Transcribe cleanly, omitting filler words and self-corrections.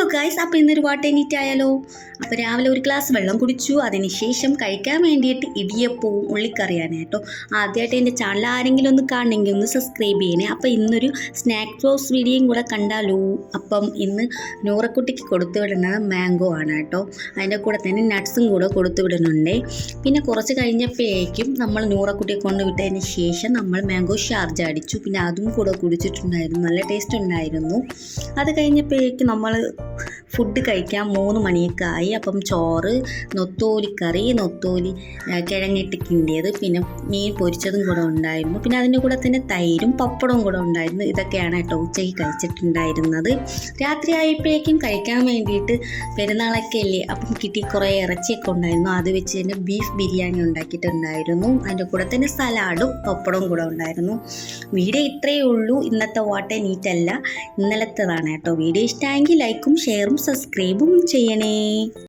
Hello guys, അപ്പോൾ ഇന്നൊരു what NEET ആയാലോ. അപ്പോൾ രാവിലെ ഒരു ഗ്ലാസ് വെള്ളം കുടിച്ചു. അതിനുശേഷം കഴിക്കാൻ വേണ്ടിയിട്ട് ഇടിയപ്പവും ഉള്ളിക്കറിയാണ് കേട്ടോ. ആദ്യമായിട്ട് എൻ്റെ ചാനൽ ആരെങ്കിലും ഒന്ന് കാണണമെങ്കിൽ ഒന്ന് സബ്സ്ക്രൈബ് ചെയ്യണേ. അപ്പോൾ ഇന്നൊരു സ്നാക്ക് ബോക്സ് വീഡിയോയും കൂടെ കണ്ടാലോ. അപ്പം ഇന്ന് നൂറക്കുട്ടിക്ക് കൊടുത്തു വിടുന്നത് മാംഗോ ആണ് കേട്ടോ. അതിൻ്റെ കൂടെ തന്നെ നട്ട്സും കൂടെ കൊടുത്തു വിടുന്നുണ്ട്. പിന്നെ കുറച്ച് കഴിഞ്ഞപ്പോഴേക്കും നമ്മൾ നൂറക്കുട്ടിയെ കൊണ്ടുവിട്ടതിന് ശേഷം നമ്മൾ മാംഗോ ഷാർജ അടിച്ചു. പിന്നെ അതും കൂടെ കുടിച്ചിട്ടുണ്ടായിരുന്നു. നല്ല ടേസ്റ്റ് ഉണ്ടായിരുന്നു. അത് കഴിഞ്ഞപ്പോഴേക്കും നമ്മൾ ഫുഡ് കഴിക്കാൻ 3 മണിയൊക്കെ ആയി. അപ്പം ചോറ്, നൊത്തോലിക്കറി, കിഴങ്ങിട്ട് കിണ്ടിയത്, പിന്നെ മീൻ പൊരിച്ചതും കൂടെ ഉണ്ടായിരുന്നു. പിന്നെ അതിൻ്റെ കൂടെ തന്നെ തൈരും പപ്പടവും കൂടെ ഉണ്ടായിരുന്നു. ഇതൊക്കെയാണ് കേട്ടോ ഉച്ചയ്ക്ക് കഴിച്ചിട്ടുണ്ടായിരുന്നത്. രാത്രി ആയപ്പോഴേക്കും കഴിക്കാൻ വേണ്ടിയിട്ട് പെരുന്നാളൊക്കെ അല്ലേ, അപ്പം കിട്ടി കുറേ ഇറച്ചിയൊക്കെ ഉണ്ടായിരുന്നു. അത് വെച്ച് തന്നെ ബീഫ് ബിരിയാണി ഉണ്ടാക്കിയിട്ടുണ്ടായിരുന്നു. അതിൻ്റെ കൂടെ തന്നെ സലാഡും പപ്പടവും കൂടെ ഉണ്ടായിരുന്നു. വീഡിയോ ഇത്രയേ ഉള്ളൂ. ഇന്നത്തെ വാട്ട് നീറ്റല്ല, ഇന്നലത്തേതാണ് കേട്ടോ. വീഡിയോ ഇഷ്ടമായെങ്കിൽ ലൈക്കും ഷെയറും സബ്സ്ക്രൈബും ചെയ്യണേ.